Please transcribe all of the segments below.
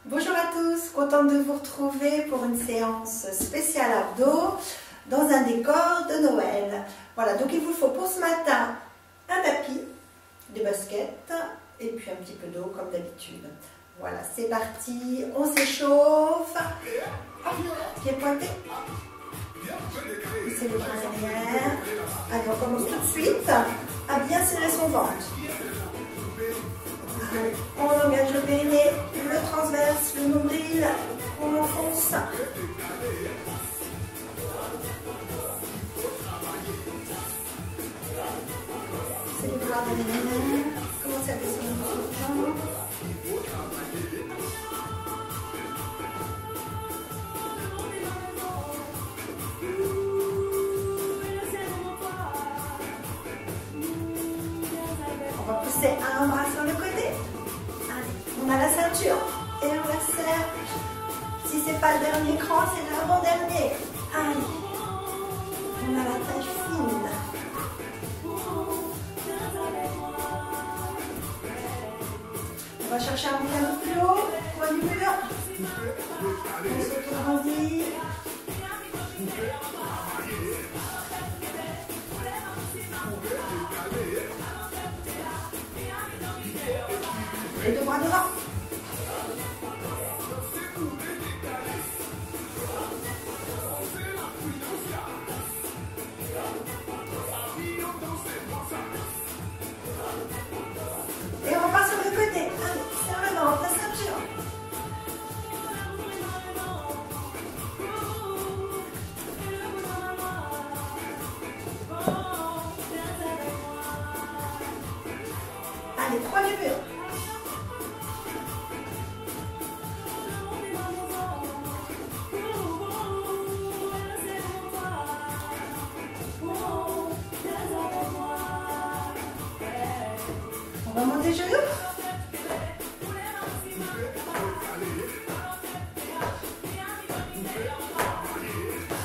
Bonjour à tous, contente de vous retrouver pour une séance spéciale abdos dans un décor de Noël. Voilà, donc il vous faut pour ce matin un tapis, des baskets et puis un petit peu d'eau comme d'habitude. Voilà, c'est parti, on s'échauffe. Pied pointé. C'est le bras derrière. Allez, on commence tout de suite à bien serrer son ventre. On engage le périnée, le transverse, le nombril, on enfonce. C'est les bras derrière. Commencez à descendre sur le ventre. On va pousser un bras sur le côté. Allez, on a la ceinture et on la serre. Si c'est pas le dernier cran, c'est l'avant-dernier. Allez, on a la taille fine. On va chercher un monter un peu plus haut, poids du mur. On s'auto-grandit. Les deux bras devant. Et on repart sur le côté. Allez, serre le ventre, la ceinture. Allez, poids du mur. On va monter les genoux.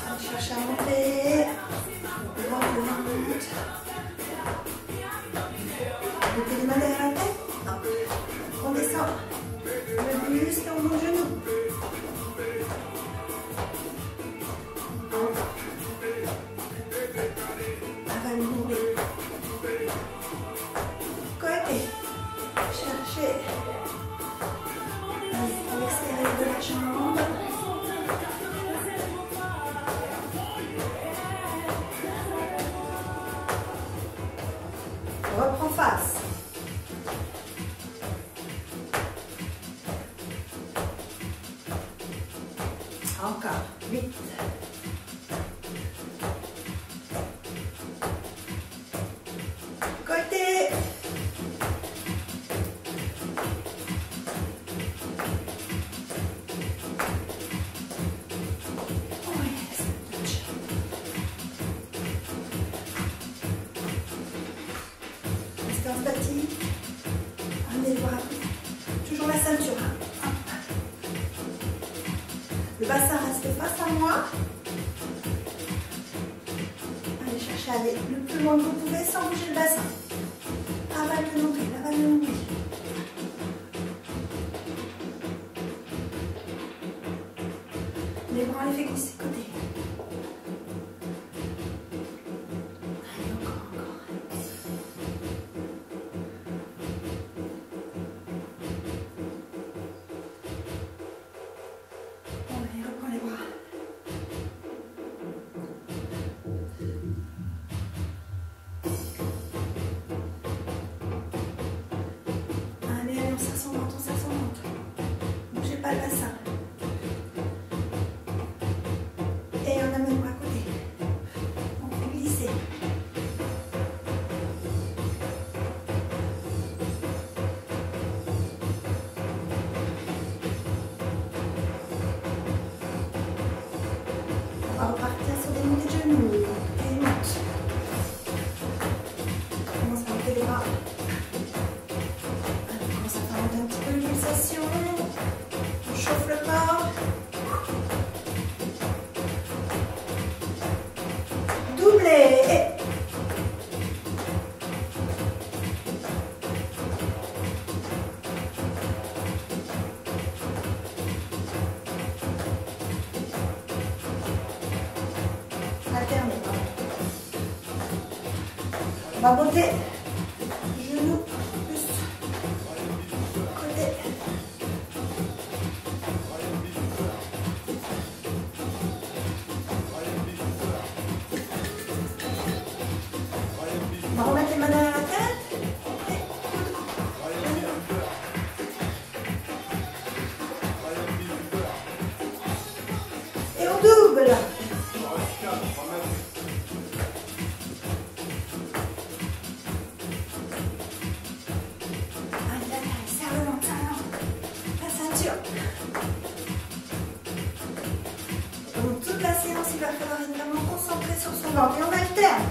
On cherche à monter. On va le ventre. Mettez les mains derrière la tête. Non. On descend. Le buste et on monte le genou. Avale le nombril. Côté. Cherchez. Allez, à l'extérieur de la jambe. On reprend face. Encore. 8. Côté. Restez en statique. Amenez les bras. Toujours la ceinture. Hop. Le bassin reste face à moi. Allez chercher à aller le plus loin que vous pouvez sans bouger le bassin. Avale le nombril, avale le nombril. Les bras, on les fait glisser de côté. Allez, encore. Allez, reprends les bras. Allez, on serre son ventre, Bougez pas le bassin. Et on amène le bras à côté. On fait glisser. On va repartir sur des montées de genoux. Et une monte. On commence à monter les bras. On commence à faire monter un petit peu les pulsations. On chauffe On va monter. Genoux plus côté. On va remettre les mains derrière la tête. Et on double. Donc toute la séance, il va falloir être vraiment concentré sur son ventre. Et on alterne.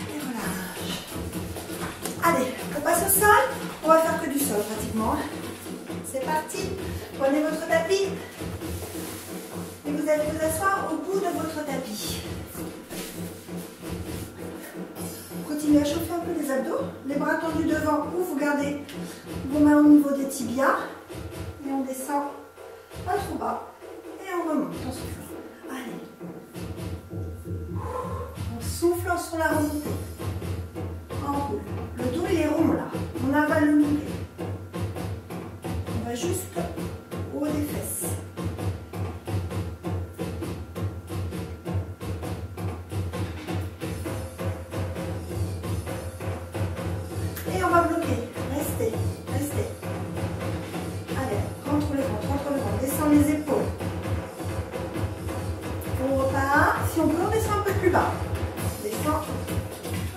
Et relâche. Allez, on passe au sol. On va faire que du sol pratiquement. C'est parti. Prenez votre tapis. Et vous allez vous asseoir au bout de votre tapis. Continuez à chauffer un peu les abdos, les bras tendus devant ou vous gardez vos mains au niveau des tibias. Et on descend pas trop bas. Et on remonte, on souffle. Allez. On souffle sur la remontée. On roule. Le dos il est rond là. On avale le nombril. On va juste au haut des fesses. Et on va bloquer. Restez, restez. Allez, rentre le ventre, descend les épaules. On repart. Si on peut, on descend un peu plus bas. Descend.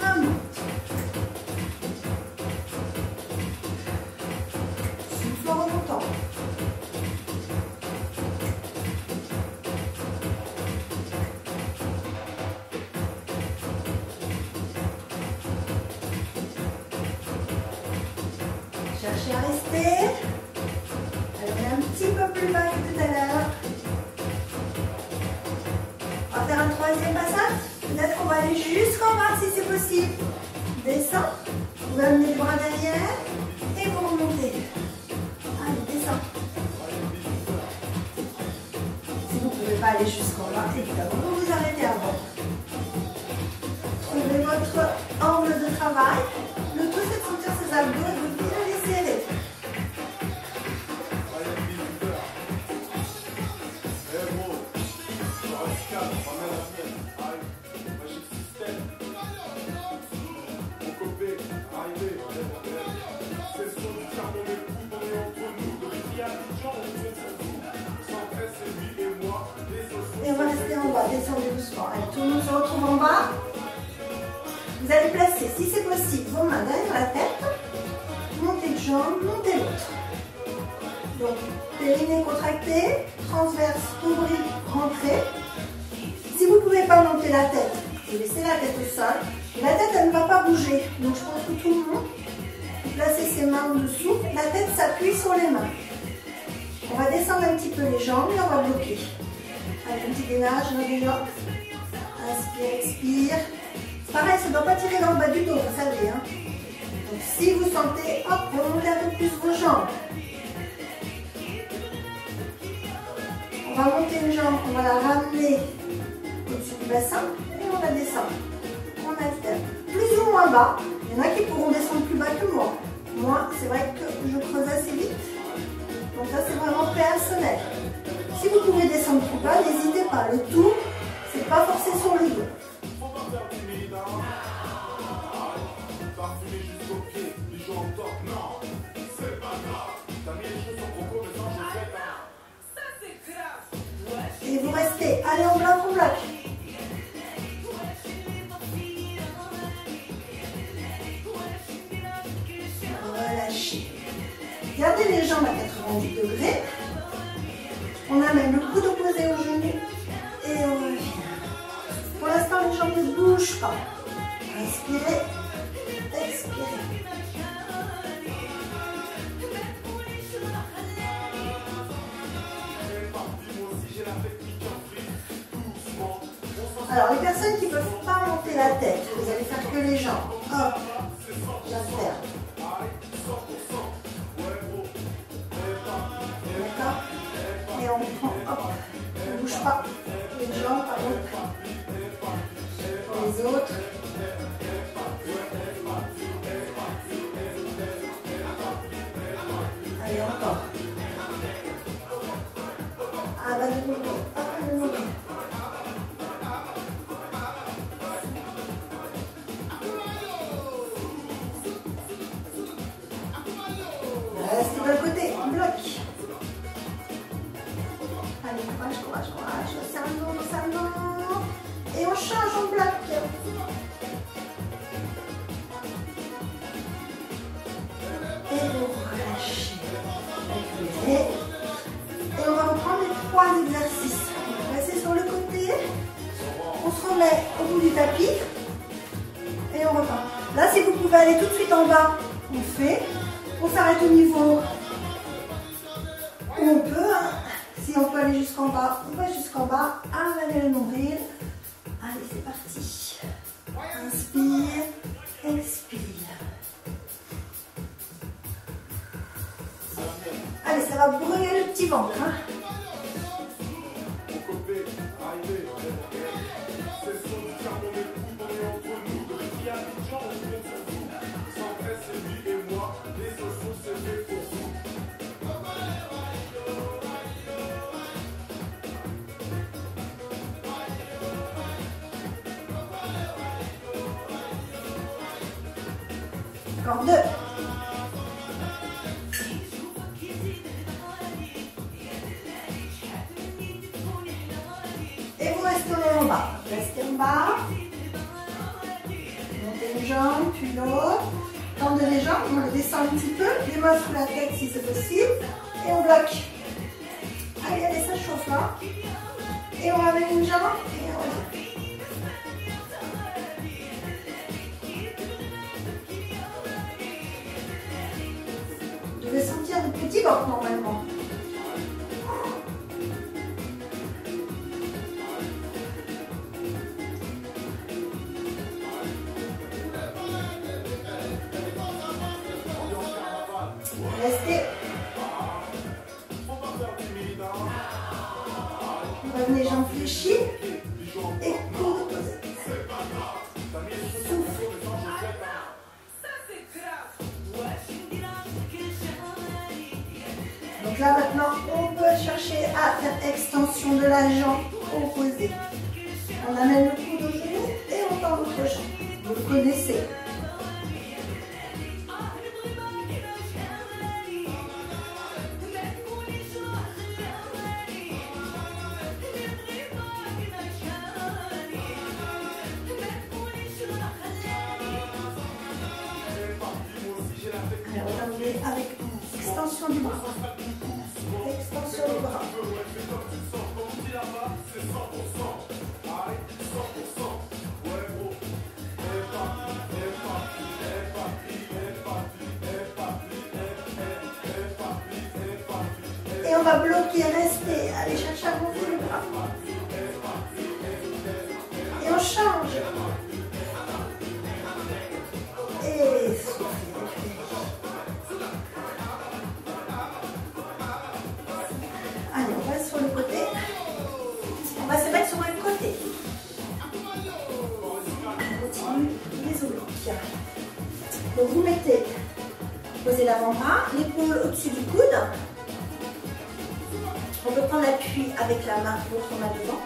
Un monte. Souffle en remontant. Cherchez à rester. Allez, un petit peu plus bas que tout à l'heure. On va faire un troisième passage. Peut-être qu'on va aller jusqu'en bas si c'est possible. Descend. Vous amenez les bras derrière. Et vous remontez. Allez, descend. Si vous ne pouvez pas aller jusqu'en bas, évidemment, vous vous arrêtez avant. Trouvez votre angle de travail. Le tout, c'est de sentir ses abdos et de bien les serrer. Et on va rester en bas, descendez doucement. Allez, tout le monde se retrouve en bas. Vous allez placer, si c'est possible, vos mains derrière la tête. Montez une jambe, montez l'autre. Donc, périnée contracté, transverse, nombril, rentrée. Si vous ne pouvez pas monter la tête, vous laissez la tête au sol. Et la tête, elle ne va pas bouger. Donc, je pense que tout le monde peut placer ses mains en dessous. La tête s'appuie sur les mains. On va descendre un petit peu les jambes et on va bloquer. Allez, un petit gainage dans les jambes. Inspire, expire. Pareil, ça ne doit pas tirer dans le bas du dos, vous savez. Hein. Donc, si vous sentez, hop, remontez un peu plus vos jambes. On va monter une jambe, on va la ramener au-dessus du bassin et on va descendre. On alterne. Plus ou moins bas. Il y en a qui pourront descendre plus bas que moi. Moi, c'est vrai que je creuse assez vite. Donc ça, c'est vraiment personnel. Si vous pouvez descendre plus bas, n'hésitez pas. Le tout, c'est de ne pas forcer sur le dos. Et vous restez. Allez, on bloque, on bloque. Relâchez. Gardez les jambes à 90 degrés. On amène le coude opposé au genou et on revient. Pour l'instant, les jambes ne bougent pas. Inspirez, expirez. Alors, les personnes qui ne peuvent pas monter la tête, vous allez faire que les jambes. Hop, j'alterne. pas les jambes à l'autre point. Pour les autres. Allez, encore. Ah bah de nouveau. Ah, de nouveau. Restez de l'autre côté, on bloque. Allez, courage, courage, courage. Servons. Et on change, on bloque. Et vous relâchez. Et on va reprendre les 3 exercices. On va passer sur le côté. On se remet au bout du tapis. Et on repart. Là, si vous pouvez aller tout de suite en bas, on fait. On s'arrête au niveau où on peut. Hein. Si on peut aller jusqu'en bas, on va jusqu'en bas. Avaler le nombril. Allez, c'est parti. Inspire, expire. Allez, ça va brûler le petit ventre. Hein. Encore 2. Et vous restez en bas. Restez en bas. Montez une jambe, puis l'autre. Tendez les jambes, on les descend un petit peu. Les mains sous la tête si c'est possible. Et on bloque. Allez, allez, ça chauffe là. Et on ramène une jambe. Et on revient. Vous devez sentir de petits ventres normalement. Restez. On va venir les jambes fléchies. Et courte. Souffle. Donc là maintenant, on peut chercher à faire extension de la jambe opposée. On amène le coude au genou et on tend l'autre jambe. Vous le connaissez. Alors, regardez avec extension du bras. Extension du bras. Et on va bloquer, rester. Allez, chercher à gonfler le bras. Et on change. Et soufflez. Allez, on va sur le côté. On va se mettre sur un côté. On continue les obliques. Donc vous mettez, posez l'avant-bras, l'épaule au-dessus du coude. On peut prendre l'appui avec la main, l'autre main devant.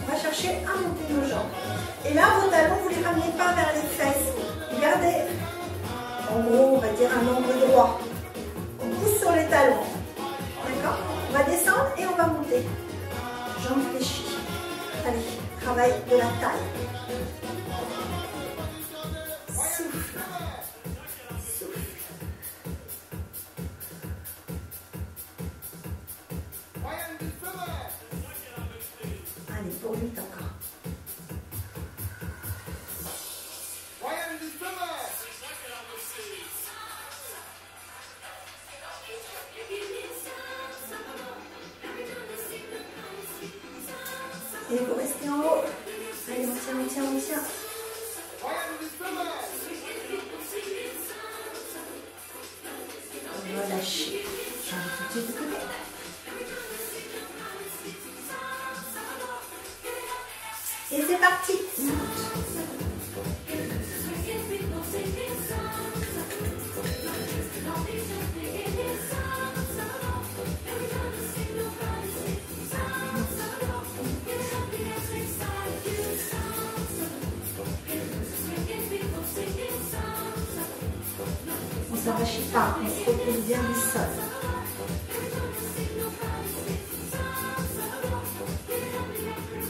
On va chercher à monter nos jambes. Et là, vos talons, vous ne les ramenez pas vers les fesses. Vous gardez, en gros, on va dire un angle droit. On pousse sur les talons. D'accord? On va descendre et on va monter. Jambes fléchies. Allez, travail de la taille. Souffle. Souffle. Allez, pour 8 encore. Et vous restez en haut. Allez, on tient, on tient, on tient. On va lâcher. J'enlève tout de suite de côté. Et c'est parti. On ne s'enrichit pas, on se repose bien du sol.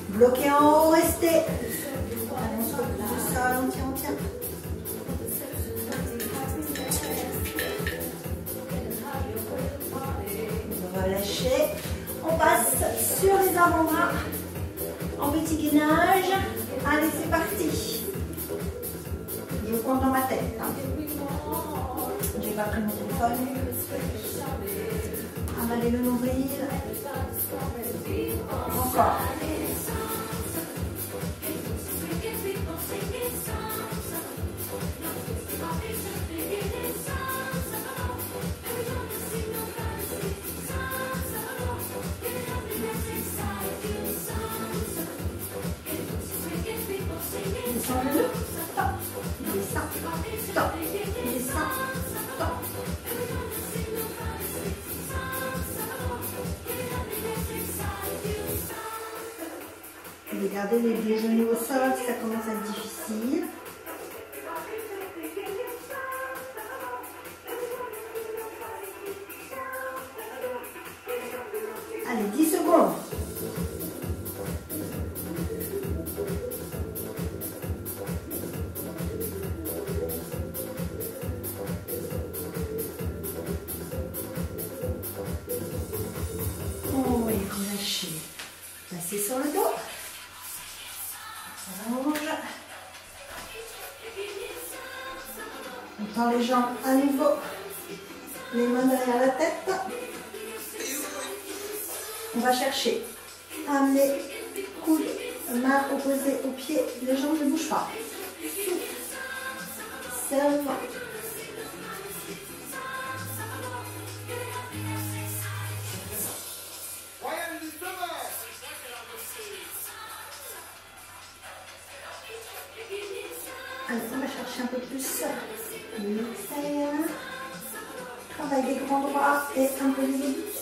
Bloqué en haut, restez. Allez, on se repose du sol, on tient, on tient. Relâchez. On passe sur les avant-bras en petit gainage. Allez, c'est parti. Je compte dans ma tête. Hein. J'ai pas pris mon téléphone. Avalez le nombril. Encore. Descendez-le. Stop. Descends. Stop. Descends. Stop. Et gardez les genoux au sol si ça commence à être difficile. Allez, 10 secondes. Oh, et relâchez. Placez sur le dos. Allonge. On tend les jambes à nouveau. Les mains derrière la tête. On va chercher. Amener, coude, main opposée au pied. Les jambes ne bougent pas. Serve. Allez, on va chercher un peu plus l'extérieur. Travail des grands bras et un peu les obliques.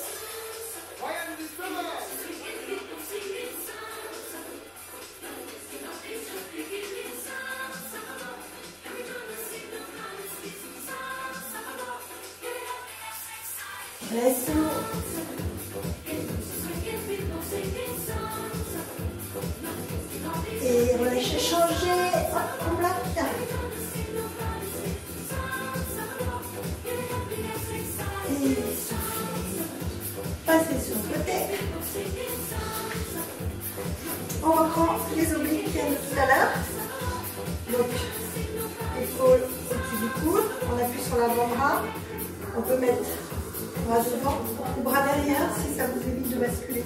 Reste l'eau. Et relâchez, changez. Hop, on bloque. Et soufflez. Passez sur le côté. On reprend les obliques de tout à l'heure. Donc, épaule au-dessus du coude. On appuie sur l'avant-bras. On peut mettre bras devant ou bras derrière si ça vous évite de basculer.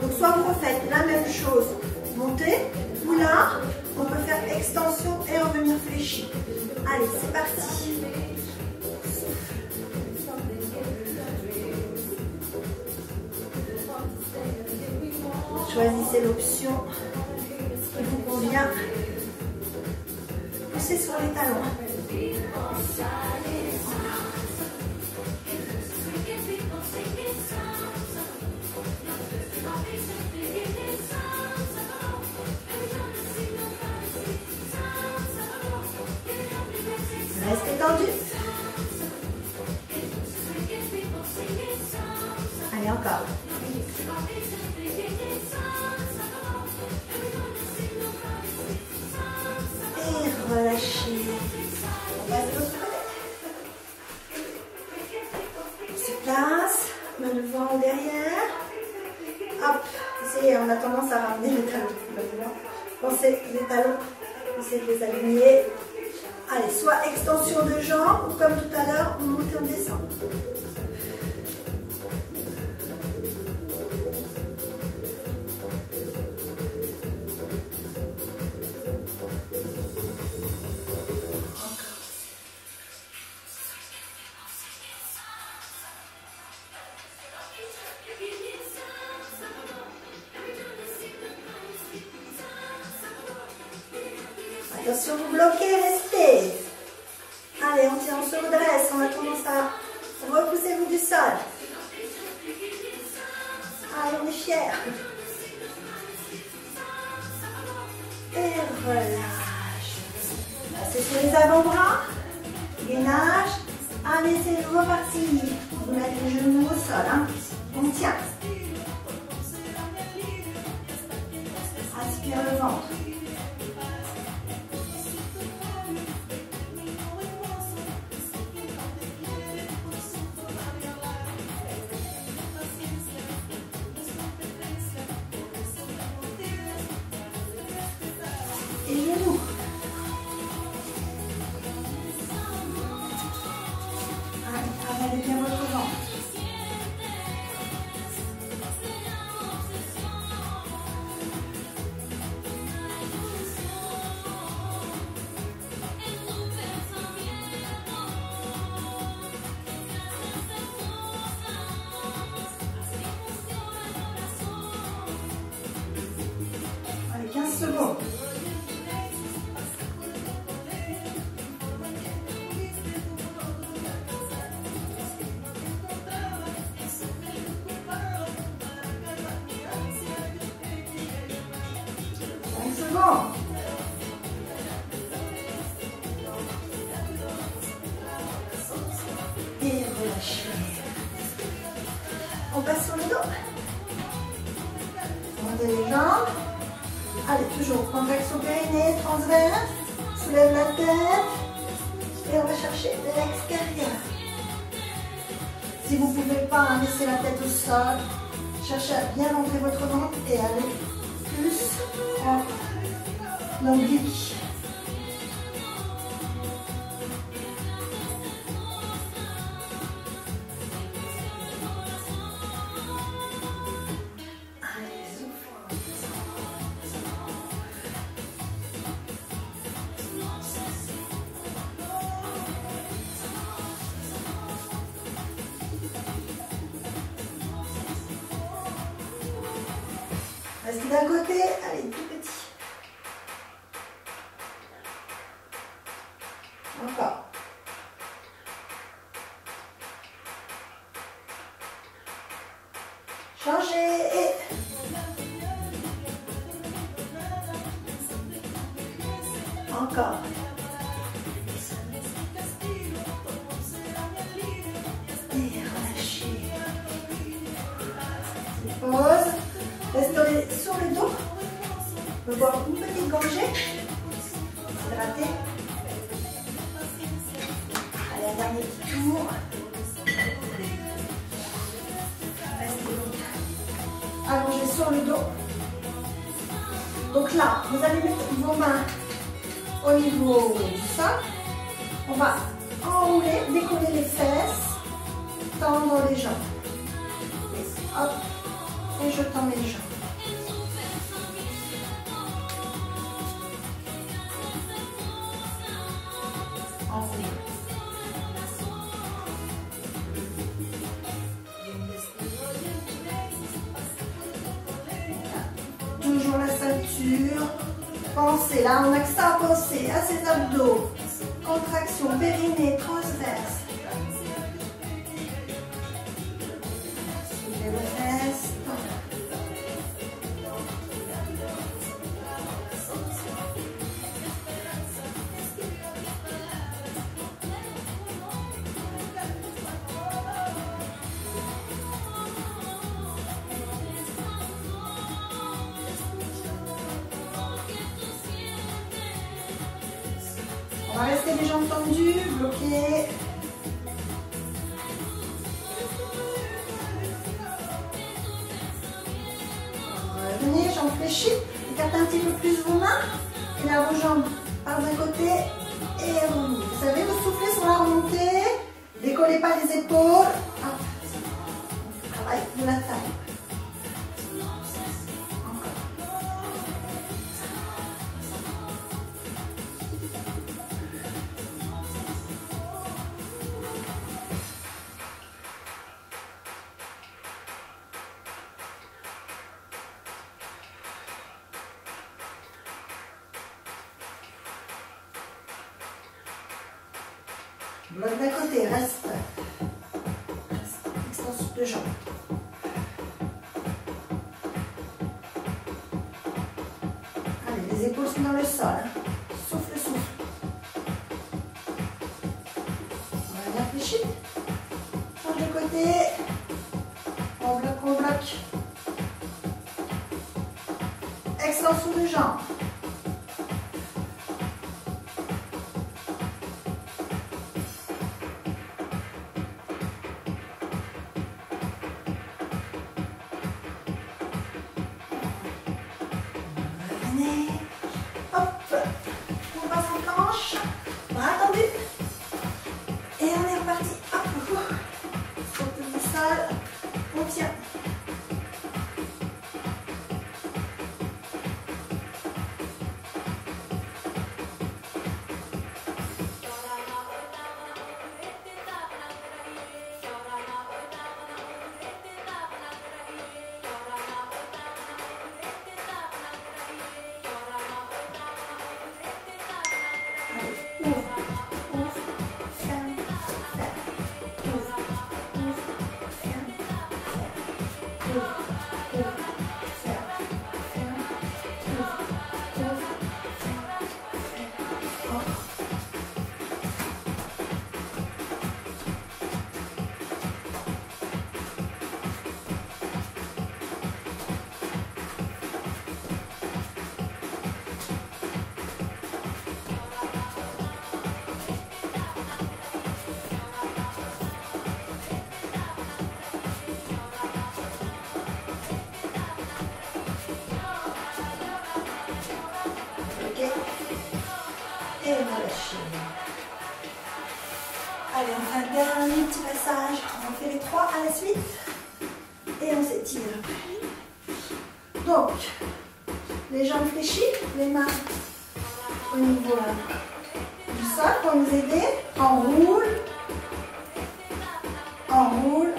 Donc soit vous refaites la même chose, montez, ou là, on peut faire extension et revenir fléchi. Allez, c'est parti. Choisissez l'option qui vous convient. Poussez sur les talons. Restez tendu. Allez, encore. Et relâchez. On va de l'autre côté. On se place. Main devant, derrière. Hop. Essayez, on a tendance à ramener les talons. Pensez les talons. Essayez de les aligner. Allez, soit extension de jambes, ou comme tout à l'heure, on monte et on descend. Attention, vous bloquez, restez. Allez, on se redresse, on va commencer à repousser vous du sol. Allez, on est fiers. Et relâche. Passez sur les avant-bras. Gainage. Allez, c'est reparti. Vous mettez les genoux au sol. Hein. On tient. Aspire le ventre. Et genoux. Allez, travaillez bien votre ventre. Allez, 15 secondes. Et relâchez. On passe sur le dos. Montez les jambes. Allez, toujours contraction périnée, transverse. Soulève la tête. Et on va chercher de l'extérieur. Si vous ne pouvez pas laisser la tête au sol, cherchez à bien rentrer votre ventre et aller plus en oblique. Restez d'un côté, allez, tout petit. Encore. Changez et... Encore. Et relâchez. Pause. Restez sur le dos. On peut boire une petite gorgée. Hydrater. Allez, un dernier petit tour. Restez donc allongé sur le dos. Donc là, vous allez mettre vos mains au niveau du sol. On va enrouler, décoller les fesses, tendre les jambes. Et hop. Et je tends mes jambes. Enroulez. Toujours la ceinture. Pensez, là on n'a que ça à penser, à ses abdos. Contraction, périnée, transverse. Soulevez vos fesses. On va rester les jambes tendues, bloquées. Revenez, jambes fléchies. Écartez un petit peu plus vos mains. Et là, vos jambes par d'un côté et revenez. Vous savez, vous soufflez sur la remontée. Décollez pas les épaules. Hop. On travaille de la taille. Bloc d'un côté, reste. Extension de jambes. Allez, les épaules sont dans le sol. Hein. Souffle, souffle. On va bien fléchir. Change de côté. On bloque, on bloque. Extension de jambes. Et relâchez. Allez, on fait un dernier petit passage. On fait les 3 à la suite. Et on s'étire. Donc, les jambes fléchies, les mains au niveau du sol pour nous aider. Enroule. Enroule.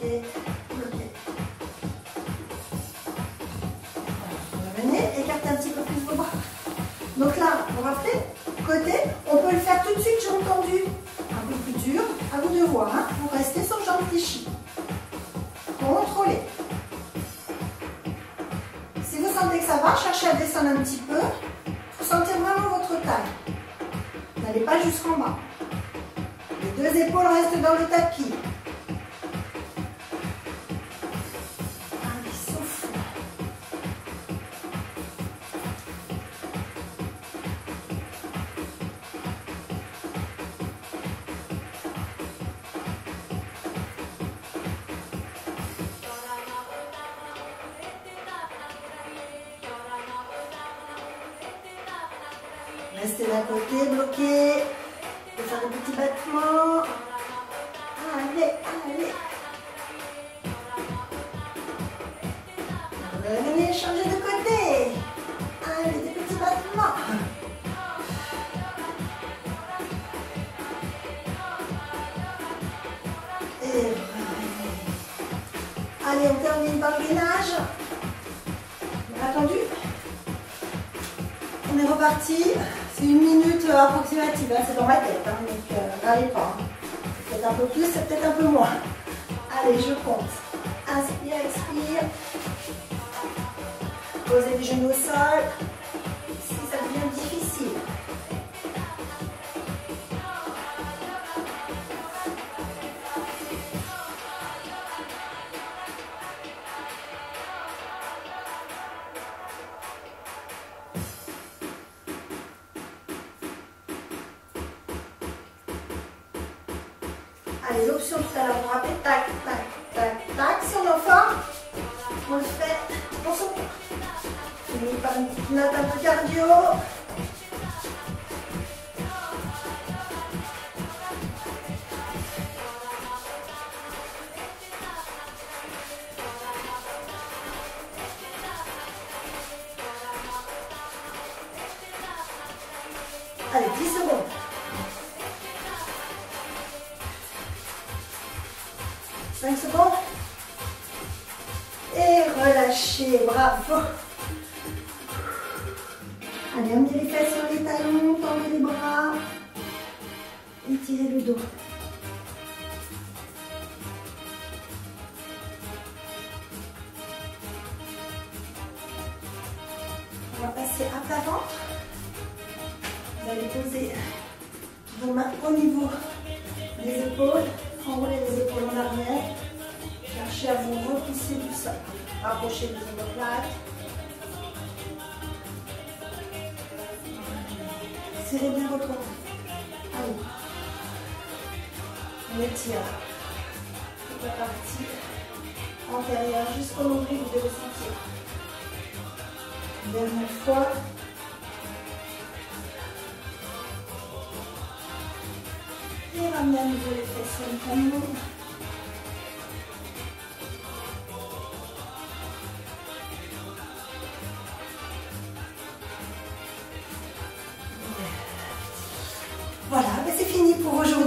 Bloqué. Revenez, écartez un petit peu plus vos bras. Donc là, on va faire côté. On peut le faire tout de suite, j'ai entendu. Un peu plus dur, à vous de voir. Hein. Vous restez sans jambes fléchies. Contrôlez. Si vous sentez que ça va, cherchez à descendre un petit peu. Pour sentir vraiment votre taille. N'allez pas jusqu'en bas. Les 2 épaules restent dans le tapis. Restez d'un côté, bloqué. Vous pouvez faire des petits battements. Allez, allez. Revenez, changez de côté. Allez, des petits battements. Et revenez. Allez, on termine par le gainage. Bien entendu. On est reparti. C'est 1 minute approximative, hein, c'est dans ma tête, hein, donc n'allez pas. Hein. Peut-être un peu plus, c'est peut-être un peu moins. Allez, je compte. Inspire, expire. Posez les genoux au sol. Si ça devient difficile. Allez, l'option tout à l'heure, vous rappelez, tac, tac, tac, tac. Si on est en forme, on le fait pour son tour. Finit par une petite note un peu cardio. Allez, 10 secondes. Cinq secondes. Et relâchez, bravo. Allez, amenez les fesses sur les talons, tendez les bras. Étirez le dos. On va passer à plat ventre. Vous allez poser vos mains au niveau des épaules. Enroulez les épaules en arrière. Cherchez à vous repousser du sol. Rapprochez les omoplates. Serrez bien votre ventre. Allez. On étire toute la partie antérieure jusqu'au nombril, vous devez sentir. Dernière fois. Et ramenez à nouveau les fesses sur le talon. Voilà, ben c'est fini pour aujourd'hui.